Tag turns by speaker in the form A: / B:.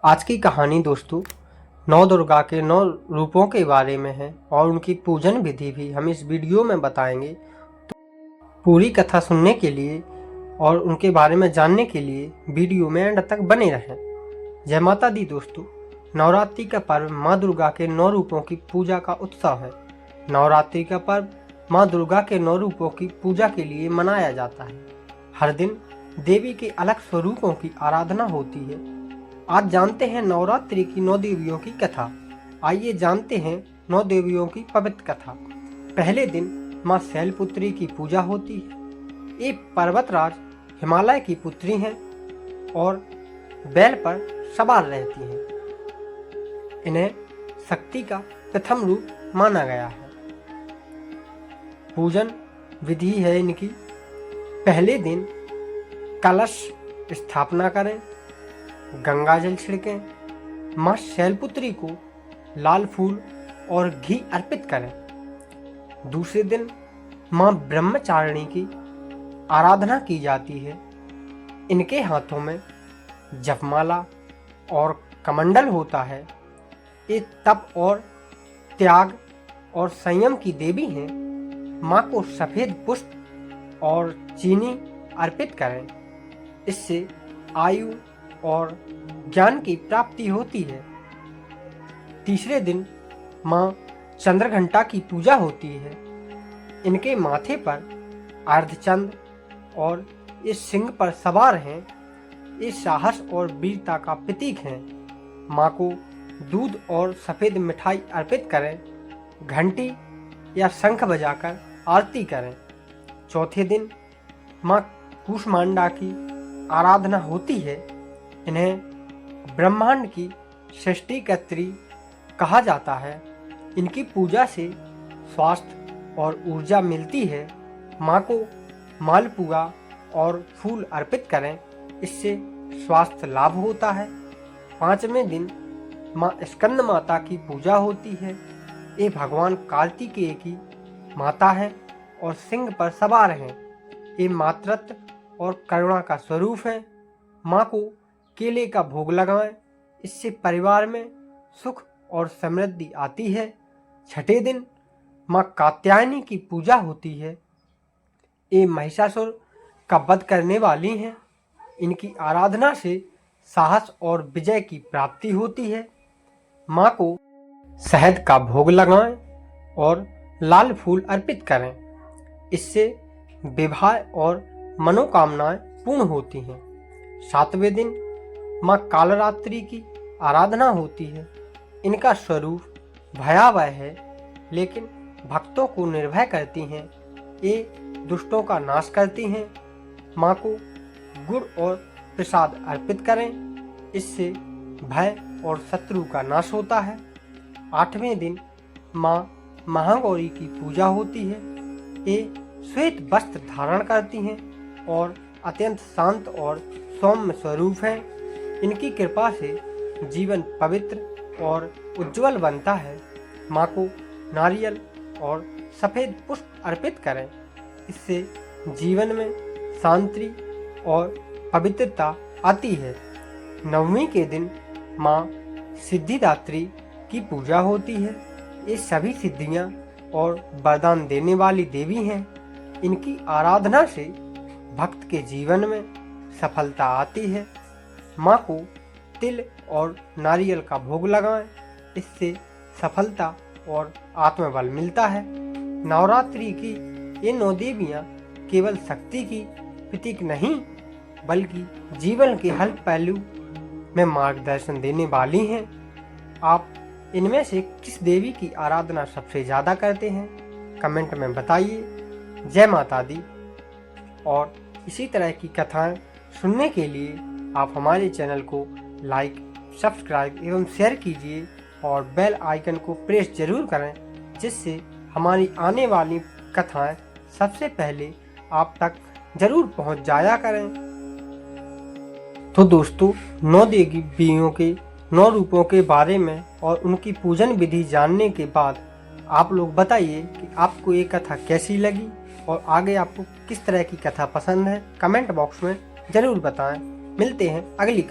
A: आज की कहानी दोस्तों नौ दुर्गा के 9 रूपों के बारे में है और उनकी पूजन विधि भी हम इस वीडियो में बताएंगे। तो पूरी कथा सुनने के लिए और उनके बारे में जानने के लिए वीडियो में एंड तक बने रहें। जय माता दी दोस्तों। नवरात्रि का पर्व माँ दुर्गा के 9 रूपों की पूजा का उत्सव है। नवरात्रि का पर्व माँ दुर्गा के 9 रूपों की पूजा के लिए मनाया जाता है। हर दिन देवी के अलग स्वरूपों की आराधना होती है। आज जानते हैं नवरात्रि की 9 देवियों की कथा। आइए जानते हैं 9 देवियों की पवित्र कथा। पहले दिन माँ शैलपुत्री की पूजा होती है। ये पर्वतराज हिमालय की पुत्री हैं और बैल पर सवार रहती हैं। इन्हें शक्ति का प्रथम रूप माना गया है। पूजन विधि है इनकी। पहले दिन कलश स्थापना करें, गंगा जल छिड़कें, माँ शैलपुत्री को लाल फूल और घी अर्पित करें। दूसरे दिन माँ ब्रह्मचारिणी की आराधना की जाती है। इनके हाथों में जपमाला और कमंडल होता है। ये तप और त्याग और संयम की देवी हैं। माँ को सफेद पुष्प और चीनी अर्पित करें। इससे आयु और ज्ञान की प्राप्ति होती है। तीसरे दिन माँ चंद्रघंटा की पूजा होती है। इनके माथे पर अर्धचंद्र और इस सिंह पर सवार हैं। ये साहस और वीरता का प्रतीक हैं। माँ को दूध और सफ़ेद मिठाई अर्पित करें। घंटी या शंख बजाकर आरती करें। चौथे दिन माँ कूष्मांडा की आराधना होती है। इन्हें ब्रह्मांड की सृष्टिकर्त्री कहा जाता है। इनकी पूजा से स्वास्थ्य और ऊर्जा मिलती है। माँ को मालपुआ और फूल अर्पित करें। इससे स्वास्थ्य लाभ होता है। पांचवें दिन माँ स्कंद माता की पूजा होती है। ये भगवान कार्तिकेय की माता है और सिंह पर सवार हैं। ये मातृत्व और करुणा का स्वरूप है। माँ को केले का भोग लगाएं। इससे परिवार में सुख और समृद्धि आती है। छठे दिन माँ कात्यायनी की पूजा होती है। ये महिषासुर का वध करने वाली हैं। इनकी आराधना से साहस और विजय की प्राप्ति होती है। माँ को शहद का भोग लगाएं और लाल फूल अर्पित करें। इससे विवाह और मनोकामनाएं पूर्ण होती हैं। सातवें दिन माँ कालरात्रि की आराधना होती है। इनका स्वरूप भयावह है, लेकिन भक्तों को निर्भय करती हैं। ये दुष्टों का नाश करती हैं। माँ को गुड़ और प्रसाद अर्पित करें। इससे भय और शत्रु का नाश होता है। आठवें दिन माँ महागौरी की पूजा होती है। ये श्वेत वस्त्र धारण करती हैं और अत्यंत शांत और सौम्य स्वरूप है। इनकी कृपा से जीवन पवित्र और उज्जवल बनता है। माँ को नारियल और सफ़ेद पुष्प अर्पित करें। इससे जीवन में शांति और पवित्रता आती है। नवमी के दिन माँ सिद्धिदात्री की पूजा होती है। ये सभी सिद्धियाँ और वरदान देने वाली देवी हैं। इनकी आराधना से भक्त के जीवन में सफलता आती है। माँ को तिल और नारियल का भोग लगाएं। इससे सफलता और आत्मबल मिलता है। नवरात्रि की ये 9 देवियाँ केवल शक्ति की प्रतीक नहीं, बल्कि जीवन के हर पहलू में मार्गदर्शन देने वाली हैं। आप इनमें से किस देवी की आराधना सबसे ज़्यादा करते हैं? कमेंट में बताइए। जय माता दी। और इसी तरह की कथाएं सुनने के लिए आप हमारे चैनल को लाइक, सब्सक्राइब एवं शेयर कीजिए और बेल आइकन को प्रेस जरूर करें, जिससे हमारी आने वाली कथाएं सबसे पहले आप तक जरूर पहुंच जाया करें। तो दोस्तों 9 देवियों के 9 रूपों के बारे में और उनकी पूजन विधि जानने के बाद आप लोग बताइए कि आपको ये कथा कैसी लगी और आगे आपको किस तरह की कथा पसंद है। कमेंट बॉक्स में ज़रूर बताएं। मिलते हैं अगली